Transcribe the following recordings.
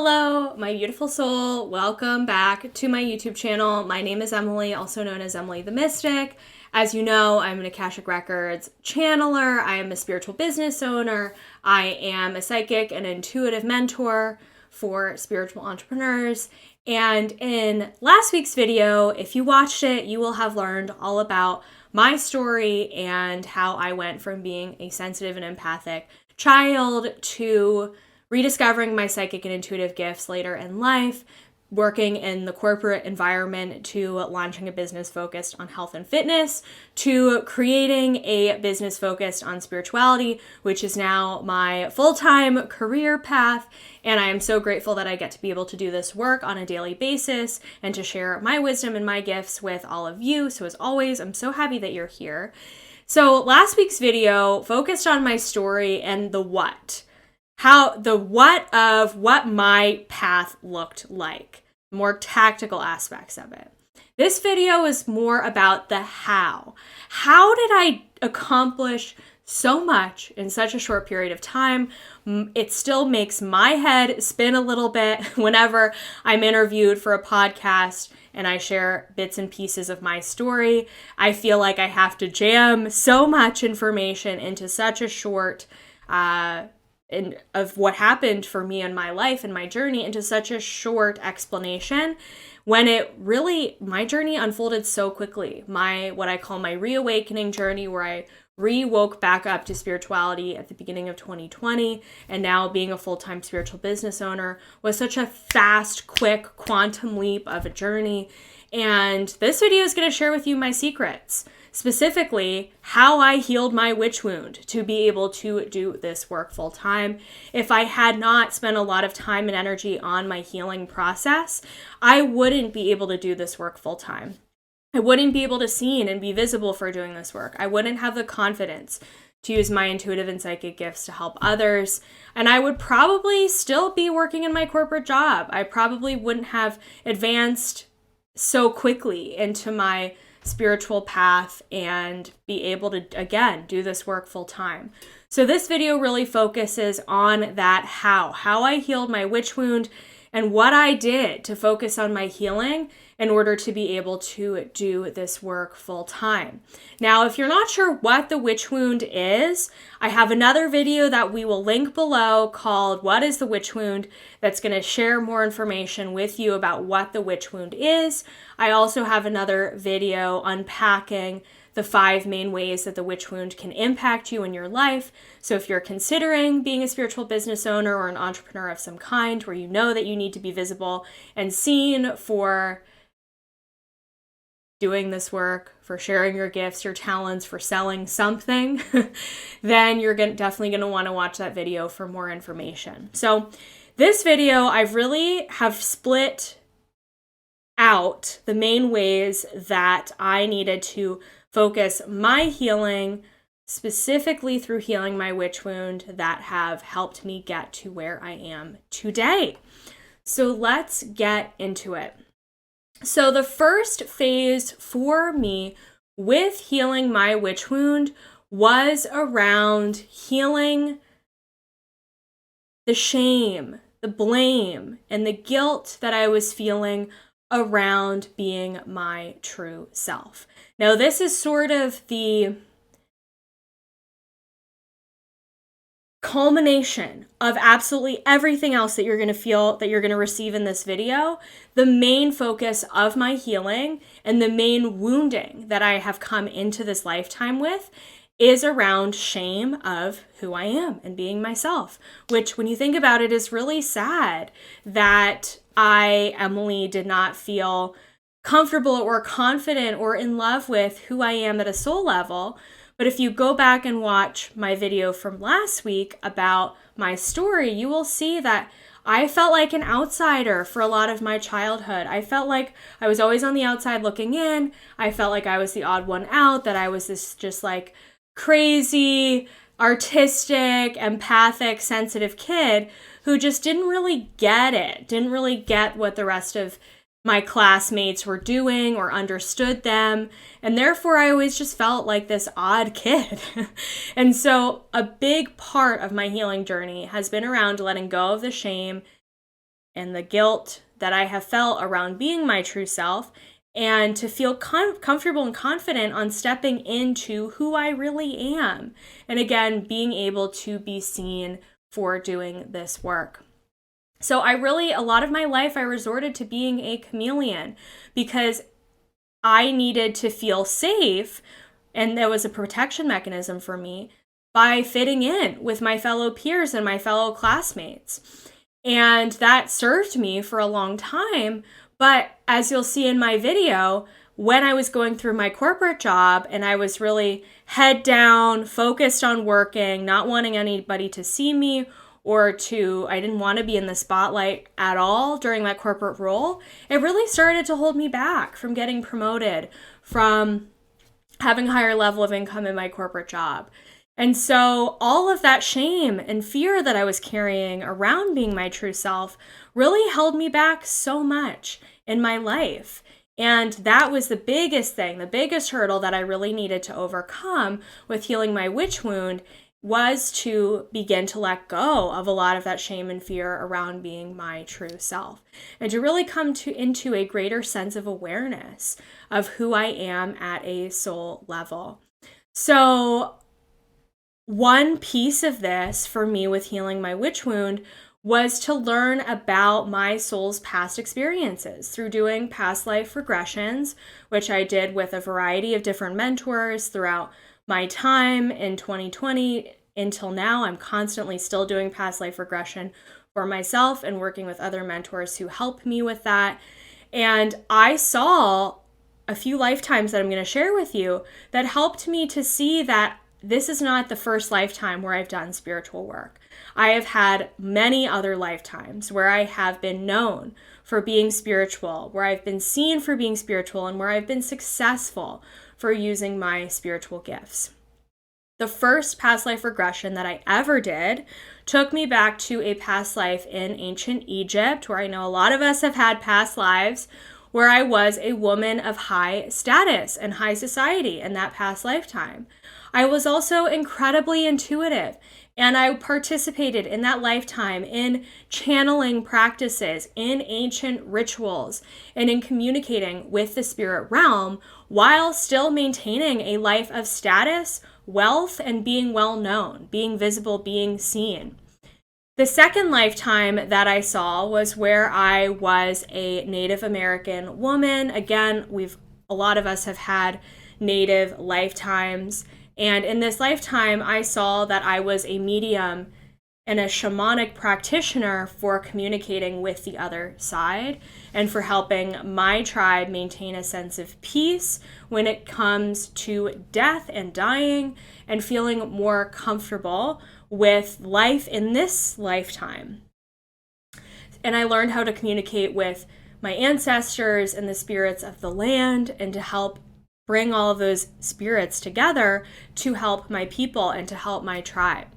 Hello, my beautiful soul. Welcome back to my YouTube channel. My name is Emily, also known as Emily the Mystic. As you know, I'm an Akashic Records channeler. I am a spiritual business owner. I am a psychic and intuitive mentor for spiritual entrepreneurs. And in last week's video, if you watched it, you will have learned all about my story and how I went from being a sensitive and empathic child to rediscovering my psychic and intuitive gifts later in life, working in the corporate environment, to launching a business focused on health and fitness, to creating a business focused on spirituality, which is now my full-time career path. And I am so grateful that I get to be able to do this work on a daily basis and to share my wisdom and my gifts with all of you. So as always, I'm so happy that you're here. So last week's video focused on my story and the what my path looked like, more tactical aspects of it. This video is more about the how. How did I accomplish so much in such a short period of time? It still makes my head spin a little bit whenever I'm interviewed for a podcast and I share bits and pieces of my story. I feel like I have to jam so much information into such a short of what happened for me in my life and my journey into such a short explanation, when my journey unfolded so quickly. What I call my reawakening journey, where I woke back up to spirituality at the beginning of 2020, and now being a full-time spiritual business owner, was such a fast, quick, quantum leap of a journey. And this video is going to share with you my secrets. Specifically, how I healed my witch wound to be able to do this work full time. If I had not spent a lot of time and energy on my healing process, I wouldn't be able to do this work full time. I wouldn't be able to see and be visible for doing this work. I wouldn't have the confidence to use my intuitive and psychic gifts to help others. And I would probably still be working in my corporate job. I probably wouldn't have advanced so quickly into my spiritual path and be able to, again, do this work full time. So this video really focuses on that how I healed my witch wound and what I did to focus on my healing in order to be able to do this work full time. Now, if you're not sure what the witch wound is, I have another video that we will link below called What is the Witch Wound? That's going to share more information with you about what the witch wound is. I also have another video unpacking the 5 main ways that the witch wound can impact you in your life. So if you're considering being a spiritual business owner or an entrepreneur of some kind, where you know that you need to be visible and seen for doing this work, for sharing your gifts, your talents, for selling something, then you're definitely going to want to watch that video for more information. So this video, I really have split out the main ways that I needed to focus my healing, specifically through healing my witch wound, that have helped me get to where I am today. So let's get into it. So the first phase for me with healing my witch wound was around healing the shame, the blame, and the guilt that I was feeling around being my true self. Now, this is sort of the culmination of absolutely everything else that you're going to feel, that you're going to receive in this video. The main focus of my healing and the main wounding that I have come into this lifetime with is around shame of who I am and being myself, which, when you think about it, is really sad that I, Emily, did not feel comfortable or confident or in love with who I am at a soul level. But if you go back and watch my video from last week about my story, you will see that I felt like an outsider for a lot of my childhood. I felt like I was always on the outside looking in. I felt like I was the odd one out, that I was this just like crazy, artistic, empathic, sensitive kid who just didn't really get it, didn't really get what the rest of my classmates were doing or understood them. And therefore, I always just felt like this odd kid. And so a big part of my healing journey has been around letting go of the shame and the guilt that I have felt around being my true self, and to feel comfortable and confident on stepping into who I really am. And again, being able to be seen for doing this work. So a lot of my life, I resorted to being a chameleon because I needed to feel safe, and there was a protection mechanism for me by fitting in with my fellow peers and my fellow classmates. And that served me for a long time. But as you'll see in my video, when I was going through my corporate job and I was really head down, focused on working, not wanting anybody to see me I didn't want to be in the spotlight at all during that corporate role, it really started to hold me back from getting promoted, from having a higher level of income in my corporate job. And so all of that shame and fear that I was carrying around being my true self really held me back so much in my life. And that was the biggest thing, the biggest hurdle that I really needed to overcome with healing my witch wound, was to begin to let go of a lot of that shame and fear around being my true self, and to really come into a greater sense of awareness of who I am at a soul level. So one piece of this for me with healing my witch wound was to learn about my soul's past experiences through doing past life regressions, which I did with a variety of different mentors throughout my time in 2020 until now. I'm constantly still doing past life regression for myself and working with other mentors who help me with that. And I saw a few lifetimes that I'm going to share with you that helped me to see that this is not the first lifetime where I've done spiritual work. I have had many other lifetimes where I have been known for being spiritual, where I've been seen for being spiritual, and where I've been successful for using my spiritual gifts. The first past life regression that I ever did took me back to a past life in ancient Egypt, where I know a lot of us have had past lives, where I was a woman of high status and high society in that past lifetime. I was also incredibly intuitive, and I participated in that lifetime in channeling practices, in ancient rituals, and in communicating with the spirit realm while still maintaining a life of status, wealth, and being well known, being visible, being seen. The second lifetime that I saw was where I was a Native American woman. Again, a lot of us have had Native lifetimes. And in this lifetime, I saw that I was a medium and a shamanic practitioner for communicating with the other side and for helping my tribe maintain a sense of peace when it comes to death and dying, and feeling more comfortable with life in this lifetime. And I learned how to communicate with my ancestors and the spirits of the land, and to help bring all of those spirits together to help my people and to help my tribe.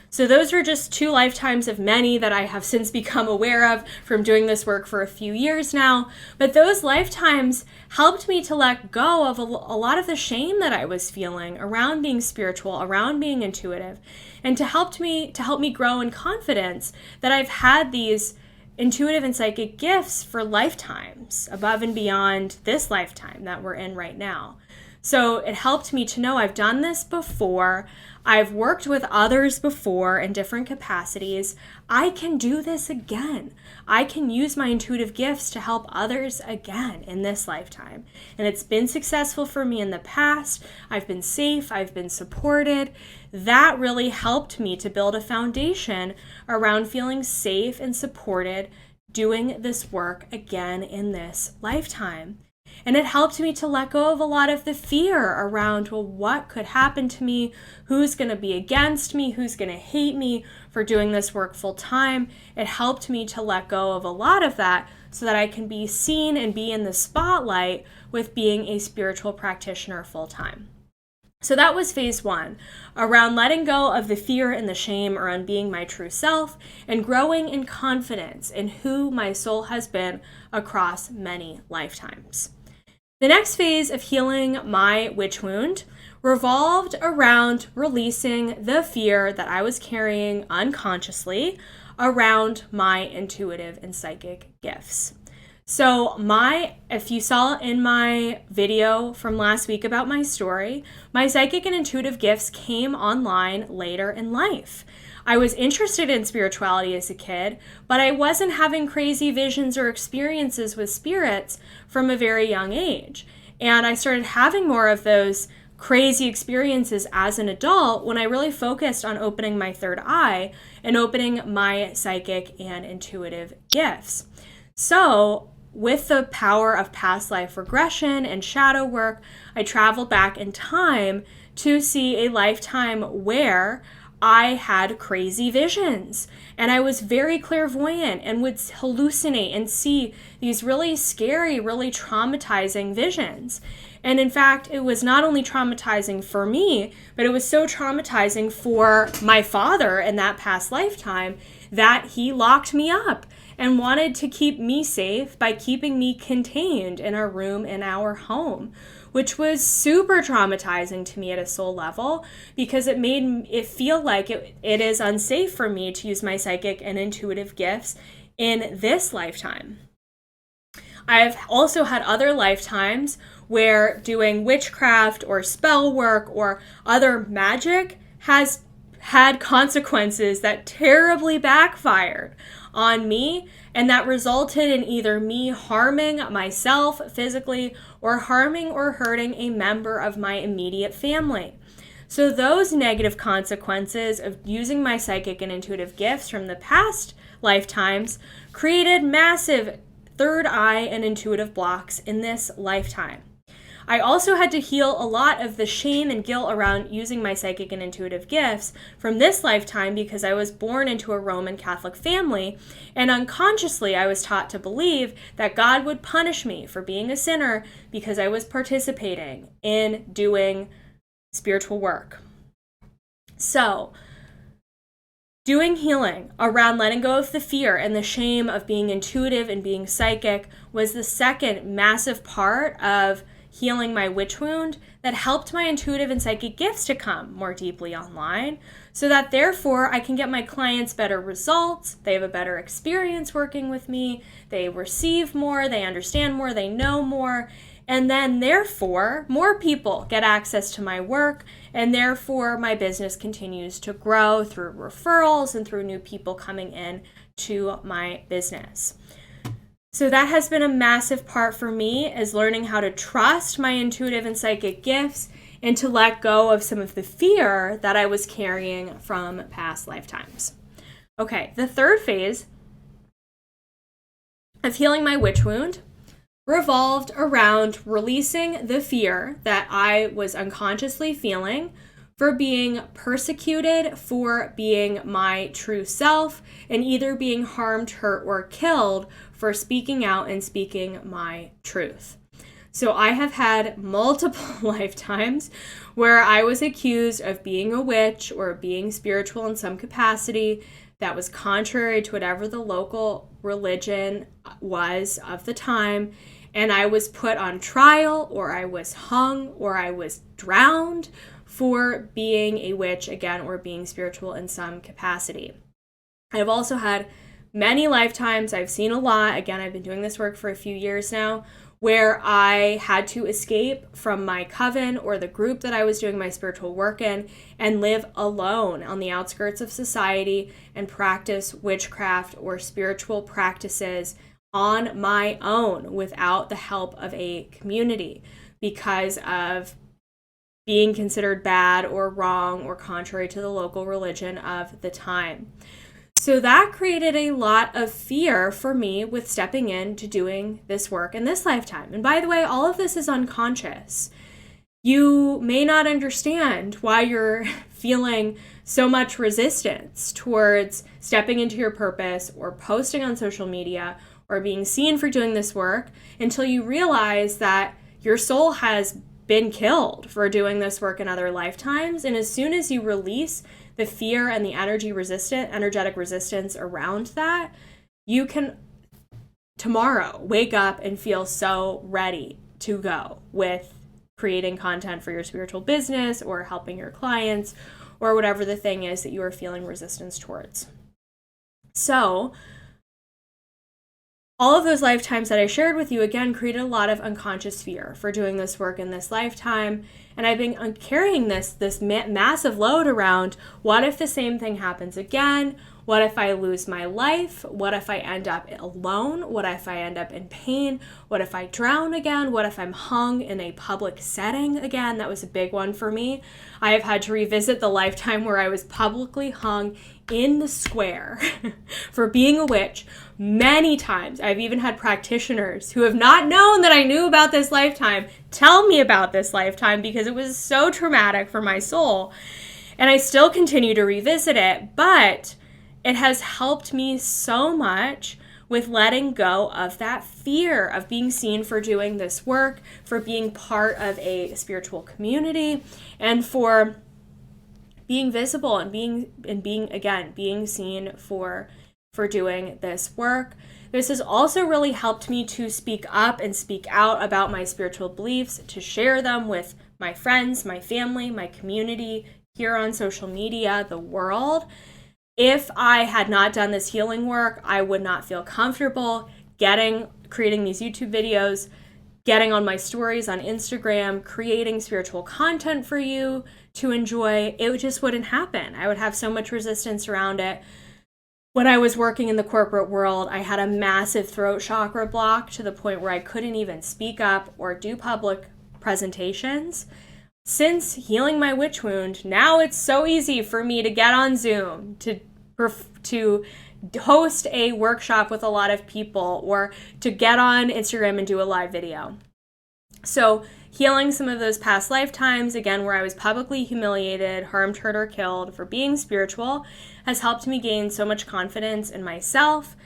So those are just 2 lifetimes of many that I have since become aware of from doing this work for a few years now. But those lifetimes helped me to let go of a lot of the shame that I was feeling around being spiritual, around being intuitive, and to help me grow in confidence that I've had these intuitive and psychic gifts for lifetimes above and beyond this lifetime that we're in right now. So it helped me to know I've done this before. I've worked with others before in different capacities. I can do this again. I can use my intuitive gifts to help others again in this lifetime. And it's been successful for me in the past. I've been safe. I've been supported. That really helped me to build a foundation around feeling safe and supported doing this work again in this lifetime. And it helped me to let go of a lot of the fear around, well, what could happen to me? Who's going to be against me? Who's going to hate me for doing this work full time? It helped me to let go of a lot of that so that I can be seen and be in the spotlight with being a spiritual practitioner full time. So that was phase 1, around letting go of the fear and the shame around being my true self and growing in confidence in who my soul has been across many lifetimes. The next phase of healing my witch wound revolved around releasing the fear that I was carrying unconsciously around my intuitive and psychic gifts. So if you saw in my video from last week about my story, my psychic and intuitive gifts came online later in life. I was interested in spirituality as a kid, but I wasn't having crazy visions or experiences with spirits from a very young age. And I started having more of those crazy experiences as an adult when I really focused on opening my third eye and opening my psychic and intuitive gifts. So, with the power of past life regression and shadow work, I traveled back in time to see a lifetime where I had crazy visions and I was very clairvoyant and would hallucinate and see these really scary, really traumatizing visions. And in fact, it was not only traumatizing for me, but it was so traumatizing for my father in that past lifetime that he locked me up and wanted to keep me safe by keeping me contained in a room in our home, which was super traumatizing to me at a soul level because it made it feel like it is unsafe for me to use my psychic and intuitive gifts in this lifetime. I've also had other lifetimes where doing witchcraft or spell work or other magic has had consequences that terribly backfired on me, and that resulted in either me harming myself physically or harming or hurting a member of my immediate family. So those negative consequences of using my psychic and intuitive gifts from the past lifetimes created massive third eye and intuitive blocks in this lifetime. I also had to heal a lot of the shame and guilt around using my psychic and intuitive gifts from this lifetime because I was born into a Roman Catholic family, and unconsciously I was taught to believe that God would punish me for being a sinner because I was participating in doing spiritual work. So, doing healing around letting go of the fear and the shame of being intuitive and being psychic was the second massive part of healing my witch wound that helped my intuitive and psychic gifts to come more deeply online, so that therefore I can get my clients better results, they have a better experience working with me, they receive more, they understand more, they know more, and then therefore more people get access to my work, and therefore my business continues to grow through referrals and through new people coming in to my business. So that has been a massive part for me, is learning how to trust my intuitive and psychic gifts and to let go of some of the fear that I was carrying from past lifetimes. Okay, the third phase of healing my witch wound revolved around releasing the fear that I was unconsciously feeling for being persecuted for being my true self and either being harmed, hurt, or killed for speaking out and speaking my truth. So I have had multiple lifetimes where I was accused of being a witch or being spiritual in some capacity that was contrary to whatever the local religion was of the time, and I was put on trial, or I was hung, or I was drowned for being a witch again or being spiritual in some capacity. I've also had many lifetimes, I've seen a lot, again, I've been doing this work for a few years now, where I had to escape from my coven or the group that I was doing my spiritual work in and live alone on the outskirts of society and practice witchcraft or spiritual practices on my own without the help of a community because of being considered bad or wrong or contrary to the local religion of the time. So that created a lot of fear for me with stepping into doing this work in this lifetime. And by the way, all of this is unconscious. You may not understand why you're feeling so much resistance towards stepping into your purpose or posting on social media or being seen for doing this work until you realize that your soul has been killed for doing this work in other lifetimes. And as soon as you release the fear and the energetic resistance around that, you can tomorrow wake up and feel so ready to go with creating content for your spiritual business or helping your clients or whatever the thing is that you are feeling resistance towards. So all of those lifetimes that I shared with you, again, created a lot of unconscious fear for doing this work in this lifetime. And I've been carrying this massive load around. What if the same thing happens again? What if I lose my life? What if I end up alone? What if I end up in pain? What if I drown again? What if I'm hung in a public setting again? That was a big one for me. I have had to revisit the lifetime where I was publicly hung in the square for being a witch many times. I've even had practitioners who have not known that I knew about this lifetime tell me about this lifetime because it was so traumatic for my soul. And I still continue to revisit it, but it has helped me so much with letting go of that fear of being seen for doing this work, for being part of a spiritual community, and for being visible and being seen for doing this work. This has also really helped me to speak up and speak out about my spiritual beliefs, to share them with my friends, my family, my community, here on social media, the world. If I had not done this healing work, I would not feel comfortable creating these YouTube videos, getting on my stories on Instagram, creating spiritual content for you to enjoy. It just wouldn't happen. I would have so much resistance around it. When I was working in the corporate world, I had a massive throat chakra block to the point where I couldn't even speak up or do public presentations. Since healing my witch wound, now it's so easy for me to get on Zoom, to host a workshop with a lot of people, or to get on Instagram and do a live video. So healing some of those past lifetimes, again, where I was publicly humiliated, harmed, hurt, or killed for being spiritual, has helped me gain so much confidence in myself,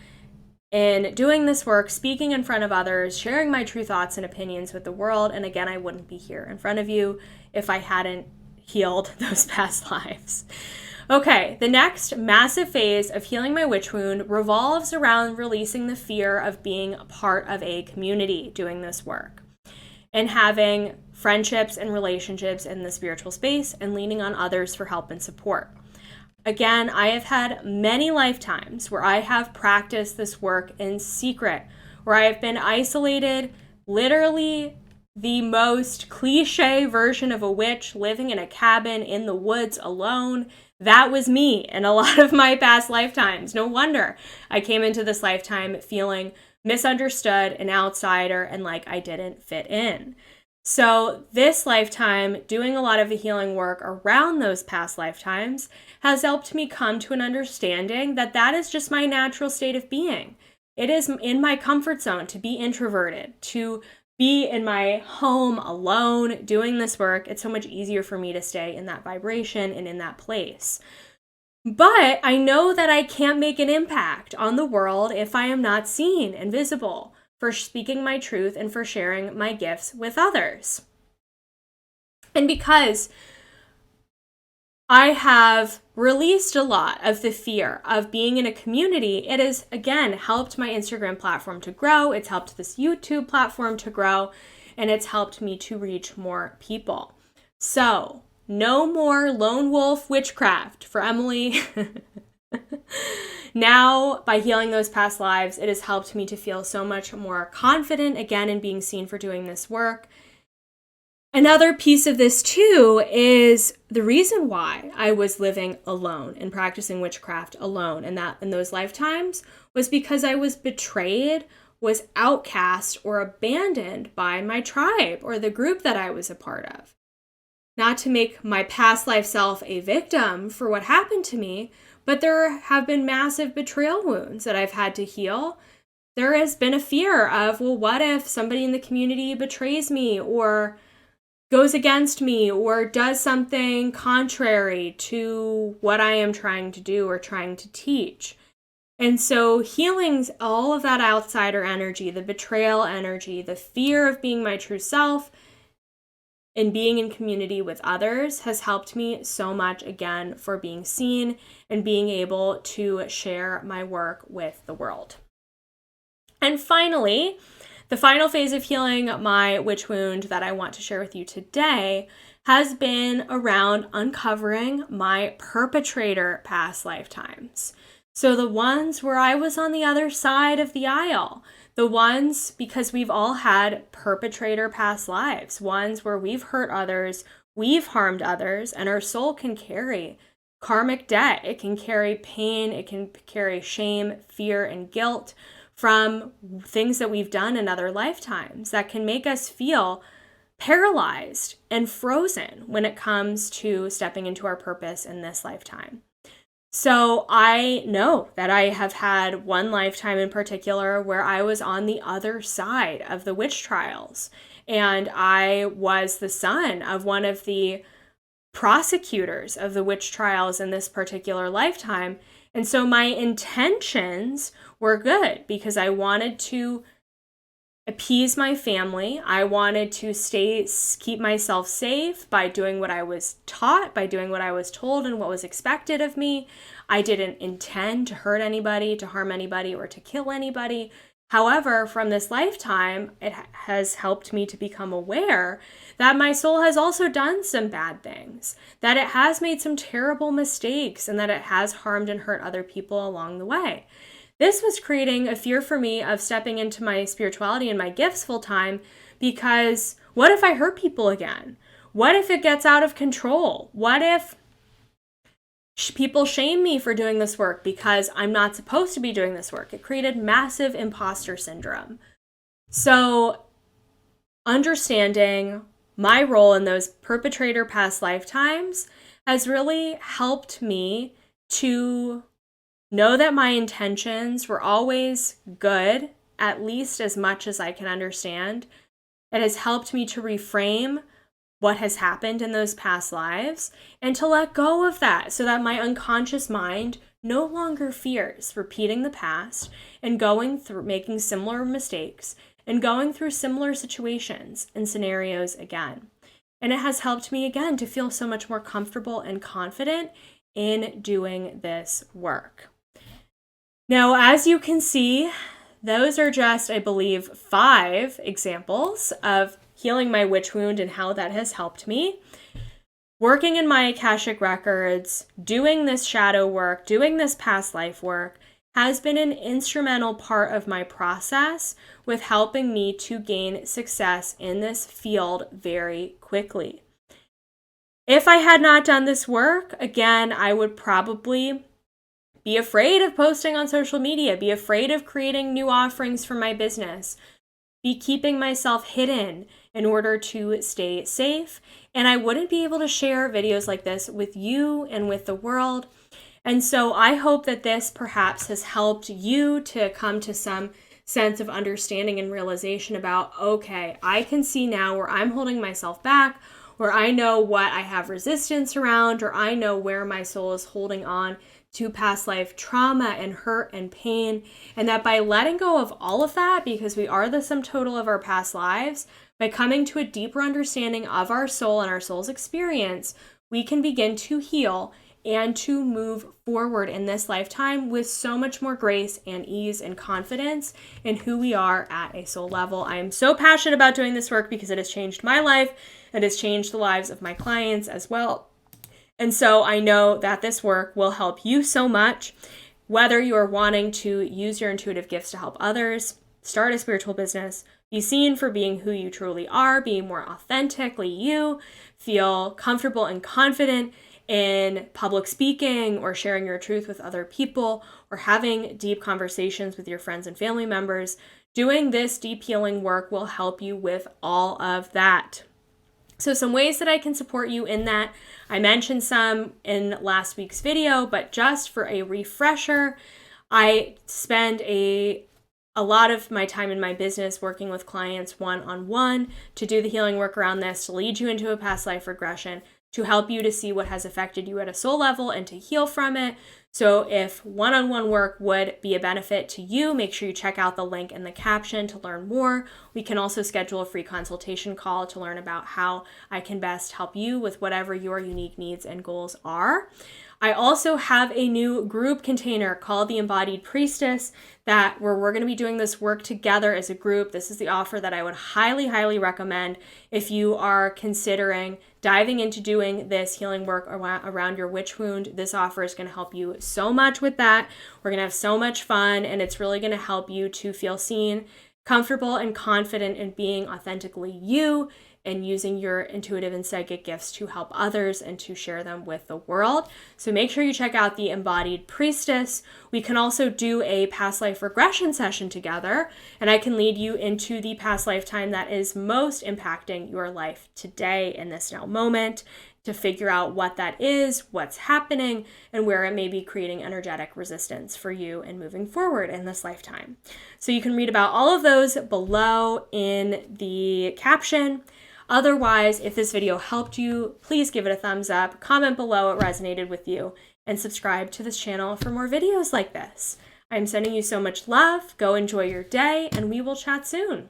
in doing this work, speaking in front of others, sharing my true thoughts and opinions with the world. And again, I wouldn't be here in front of you if I hadn't healed those past lives. Okay, the next massive phase of healing my witch wound revolves around releasing the fear of being a part of a community doing this work, and having friendships and relationships in the spiritual space, and leaning on others for help and support. Again, I have had many lifetimes where I have practiced this work in secret, where I have been isolated, literally the most cliche version of a witch, living in a cabin in the woods alone. That was me in a lot of my past lifetimes. No wonder I came into this lifetime feeling misunderstood, an outsider, and like I didn't fit in. So this lifetime, doing a lot of the healing work around those past lifetimes, has helped me come to an understanding that that is just my natural state of being. It is in my comfort zone to be introverted, to be in my home alone doing this work. It's so much easier for me to stay in that vibration and in that place. But I know that I can't make an impact on the world if I am not seen and visible for speaking my truth and for sharing my gifts with others. And because I have released a lot of the fear of being in a community, it has, again, helped my Instagram platform to grow. It's helped this YouTube platform to grow, and it's helped me to reach more people. So, no more lone wolf witchcraft for Emily. Now, by healing those past lives, it has helped me to feel so much more confident, again, in being seen for doing this work. Another piece of this, too, is the reason why I was living alone and practicing witchcraft alone in those lifetimes was because I was betrayed, was outcast, or abandoned by my tribe or the group that I was a part of. Not to make my past life self a victim for what happened to me, but there have been massive betrayal wounds that I've had to heal. There has been a fear of, well, what if somebody in the community betrays me or goes against me or does something contrary to what I am trying to do or trying to teach? And so healing all of that outsider energy, the betrayal energy, the fear of being my true self, and being in community with others has helped me so much, again, for being seen and being able to share my work with the world. And finally, the final phase of healing my witch wound that I want to share with you today has been around uncovering my perpetrator past lifetimes. So the ones where I was on the other side of the aisle, the ones because we've all had perpetrator past lives, ones where we've hurt others, we've harmed others, and our soul can carry karmic debt. It can carry pain, it can carry shame, fear, and guilt from things that we've done in other lifetimes that can make us feel paralyzed and frozen when it comes to stepping into our purpose in this lifetime. So I know that I have had one lifetime in particular where I was on the other side of the witch trials, and I was the son of one of the prosecutors of the witch trials in this particular lifetime. And so my intentions were good because I wanted to appease my family. I wanted to keep myself safe by doing what I was taught, by doing what I was told and what was expected of me. I didn't intend to hurt anybody, to harm anybody, or to kill anybody. However, from this lifetime, it has helped me to become aware that my soul has also done some bad things, that it has made some terrible mistakes, and that it has harmed and hurt other people along the way. This was creating a fear for me of stepping into my spirituality and my gifts full time, because what if I hurt people again? What if it gets out of control? What if people shame me for doing this work because I'm not supposed to be doing this work? It created massive imposter syndrome. So understanding my role in those perpetrator past lifetimes has really helped me to know that my intentions were always good, at least as much as I can understand. It has helped me to reframe what has happened in those past lives and to let go of that so that my unconscious mind no longer fears repeating the past and going through making similar mistakes and going through similar situations and scenarios again. And it has helped me again to feel so much more comfortable and confident in doing this work. Now, as you can see, those are just, I believe, 5 examples of healing my witch wound and how that has helped me. Working in my Akashic records, doing this shadow work, doing this past life work has been an instrumental part of my process with helping me to gain success in this field very quickly. If I had not done this work, again, I would probably be afraid of posting on social media, be afraid of creating new offerings for my business, be keeping myself hidden in order to stay safe, and I wouldn't be able to share videos like this with you and with the world. And so I hope that this perhaps has helped you to come to some sense of understanding and realization about, okay, I can see now where I'm holding myself back, where I know what I have resistance around, or I know where my soul is holding on to past life trauma and hurt and pain, and that by letting go of all of that, because we are the sum total of our past lives, by coming to a deeper understanding of our soul and our soul's experience, we can begin to heal and to move forward in this lifetime with so much more grace and ease and confidence in who we are at a soul level. I am so passionate about doing this work because it has changed my life and has changed the lives of my clients as well. And so I know that this work will help you so much, whether you are wanting to use your intuitive gifts to help others, start a spiritual business, be seen for being who you truly are, being more authentically you, feel comfortable and confident in public speaking or sharing your truth with other people, or having deep conversations with your friends and family members. Doing this deep healing work will help you with all of that. So some ways that I can support you in that, I mentioned some in last week's video, but just for a refresher, I spend a lot of my time in my business working with clients one-on-one to do the healing work around this, to lead you into a past life regression, to help you to see what has affected you at a soul level and to heal from it. So if one-on-one work would be a benefit to you, make sure you check out the link in the caption to learn more. We can also schedule a free consultation call to learn about how I can best help you with whatever your unique needs and goals are. I also have a new group container called the Embodied Priestess where we're going to be doing this work together as a group. This is the offer that I would highly, highly recommend if you are considering diving into doing this healing work around your witch wound. This offer is going to help you so much with that. We're going to have so much fun, and it's really going to help you to feel seen, comfortable, and confident in being authentically you and using your intuitive and psychic gifts to help others and to share them with the world. So make sure you check out the Embodied Priestess. We can also do a past life regression session together, and I can lead you into the past lifetime that is most impacting your life today in this now moment, to figure out what that is, what's happening, and where it may be creating energetic resistance for you and moving forward in this lifetime. So you can read about all of those below in the caption. Otherwise, if this video helped you, please give it a thumbs up, comment below it resonated with you, and subscribe to this channel for more videos like this. I'm sending you so much love. Go enjoy your day, and we will chat soon.